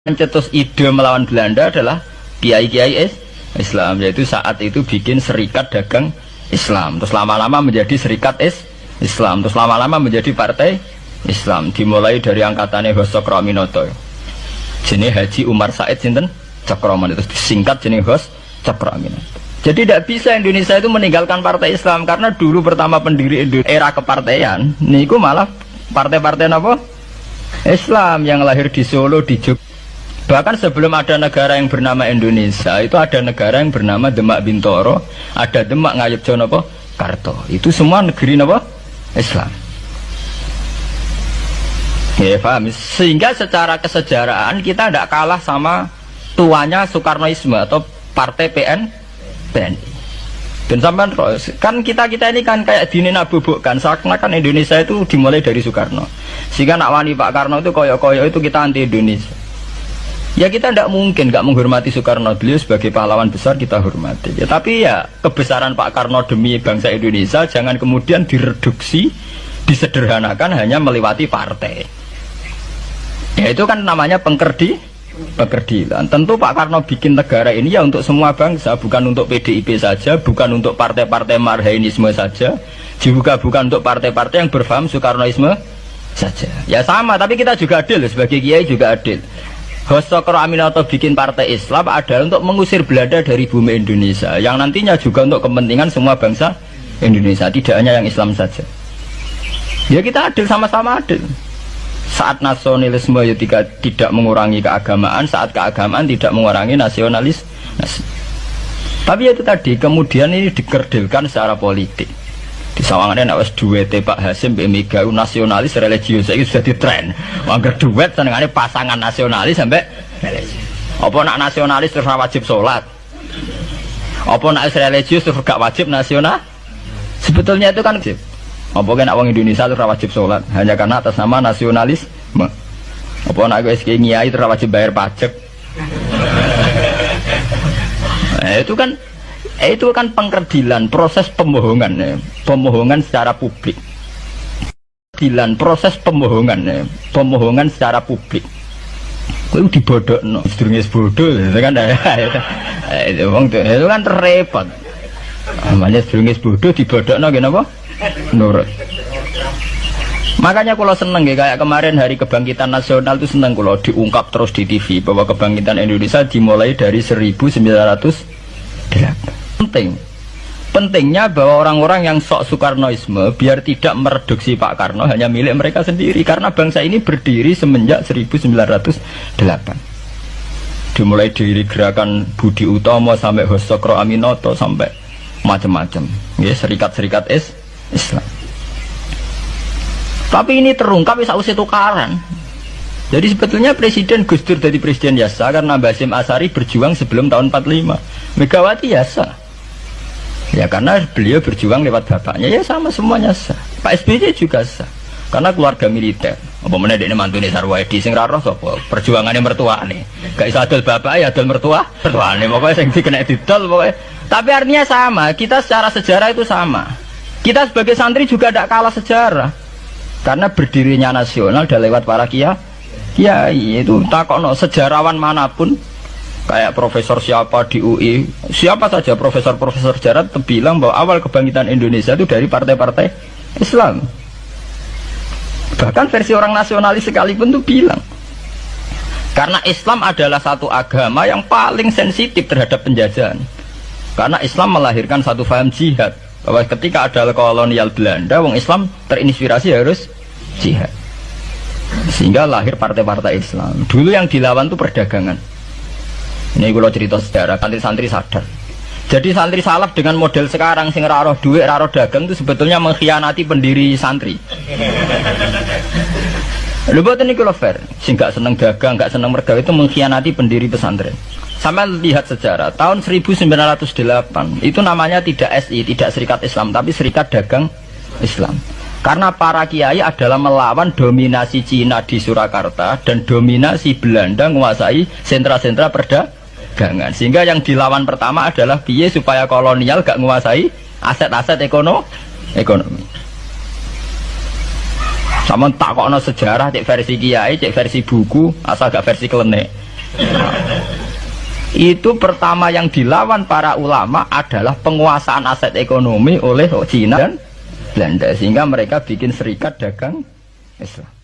Mencetus ide melawan Belanda adalah kiai-kiai Islam, yaitu saat itu bikin serikat dagang Islam, terus lama-lama menjadi serikat Islam, terus lama-lama menjadi partai Islam, dimulai dari angkatannya Hos Cokroaminoto, jenis Haji Umar Said sinten Cokroaminoto, itu disingkat jenis Hos Cokroaminoto. Jadi tidak bisa Indonesia itu meninggalkan partai Islam, karena dulu pertama pendiri era kepartaian niku malah partai-partai apa? Islam yang lahir di Solo, di Jogja. Bahkan sebelum ada negara yang bernama Indonesia, itu ada negara yang bernama Demak Bintoro, ada Demak Ngayogja napa Karto. Itu semua negeri napa Islam. Ya paham. Sehingga secara kesejarahan kita tidak kalah sama tuanya Soekarnoisme atau Partai PNI. Dan sampai kan kita ini kan kayak dinabubukkan, seakan-akan Indonesia itu dimulai dari Soekarno. Sehingga nak wani Pak Karno itu koyok-koyok itu kita anti Indonesia. Ya kita tidak mungkin nggak menghormati Soekarno, beliau sebagai pahlawan besar kita hormati. Ya, tapi ya kebesaran Pak Karno demi bangsa Indonesia jangan kemudian direduksi, disederhanakan hanya melewati partai. Ya itu kan namanya pengkerdilan. Tentu Pak Karno bikin negara ini ya untuk semua bangsa, bukan untuk PDIP saja, bukan untuk partai-partai marhainisme saja, juga bukan untuk partai-partai yang berfaham Soekarnoisme saja. Ya sama, tapi kita juga adil, sebagai kiai juga adil. Hos Cokroaminoto bikin partai Islam adalah untuk mengusir Belanda dari bumi Indonesia, yang nantinya juga untuk kepentingan semua bangsa Indonesia, tidak hanya yang Islam saja. Ya kita adil, sama-sama adil. Saat nasionalisme ya tidak mengurangi keagamaan, saat keagamaan tidak mengurangi nasionalis. Tapi itu tadi kemudian ini dikerdilkan secara politik. Di sawangannya nak wis duwete Pak Hasim Mbak Mega nasionalis religius itu sudah ditren. Angger duet senengane pasangan nasionalis sampai religius. Apa nak nasionalis terus wajib sholat? Apa nak religius terus gak wajib nasional? Sebetulnya itu kan wajib. Apa nak wong Indonesia terus wajib sholat hanya karena atas nama nasionalisme? Apa nak wis kiai terus wajib bayar pajak? Itu kan pengkerdilan, proses pembohongan ya. Pembohongan secara publik. Proses pembohongan secara publik. Kowe dibodhokno, sedurunge bodoh itu kan itu kan repot. Namanya sedurunge bodoh dibodhokno nggih napa? Nurut. Makanya kalau seneng ya, kayak kemarin Hari Kebangkitan Nasional itu seneng kalau diungkap terus di TV bahwa kebangkitan Indonesia dimulai dari 1908. Pentingnya bahwa orang-orang yang sok Soekarnoisme biar tidak mereduksi Pak Karno hanya milik mereka sendiri, karena bangsa ini berdiri semenjak 1908. Dimulai dari gerakan Budi Utomo sampai Hos Cokroaminoto sampai macam-macam ya, serikat-serikat Islam. Tapi ini terungkap sausé tukaran. Jadi sebetulnya Presiden Gus Dur jadi presiden biasa karena Basim Asari berjuang sebelum tahun 45. Megawati biasa. Ya karena beliau berjuang lewat bapaknya, ya sama semuanya sah. Pak SBY juga sah, karena keluarga militer. Apa mana dia mantune Sarwaedi sing ra roh sapa? Perjuangannya mertuane. Gak iso adol bapak ya adol mertuane. Pokoknya sing dikena didol pokoknya. Tapi artinya sama, kita secara sejarah itu sama. Kita sebagai santri juga tidak kalah sejarah. Karena berdirinya nasional adalah lewat para kiai. Itu takokno sejarawan manapun, kayak profesor siapa di UI, siapa saja profesor-profesor sejarah bilang bahwa awal kebangkitan Indonesia itu dari partai-partai Islam. Bahkan versi orang nasionalis sekalipun tuh bilang, karena Islam adalah satu agama yang paling sensitif terhadap penjajahan. Karena Islam melahirkan satu paham jihad, bahwa ketika ada kolonial Belanda, wong Islam terinspirasi harus jihad. Sehingga lahir partai-partai Islam. Dulu yang dilawan itu perdagangan. Ini kalau cerita sejarah, santri-santri sadar. Jadi santri salaf dengan model sekarang sing ra roh duit, ra roh dagang itu sebetulnya mengkhianati pendiri santri. Lho boten niku lho fair, sing gak seneng dagang, gak seneng mergawe itu mengkhianati pendiri pesantren. Sampai lihat sejarah, tahun 1908 itu namanya tidak SI, tidak Serikat Islam, tapi Serikat Dagang Islam. Karena para kiai adalah melawan dominasi Cina di Surakarta dan dominasi Belanda menguasai sentra-sentra perdagangan. Sehingga yang dilawan pertama adalah piye supaya kolonial gak menguasai aset-aset ekonomi. Sama takokno sejarah, cek versi kiai, cek versi buku, asal gak versi klenek. Itu pertama yang dilawan para ulama adalah penguasaan aset ekonomi oleh Cina dan Belanda, sehingga mereka bikin serikat dagang Islam.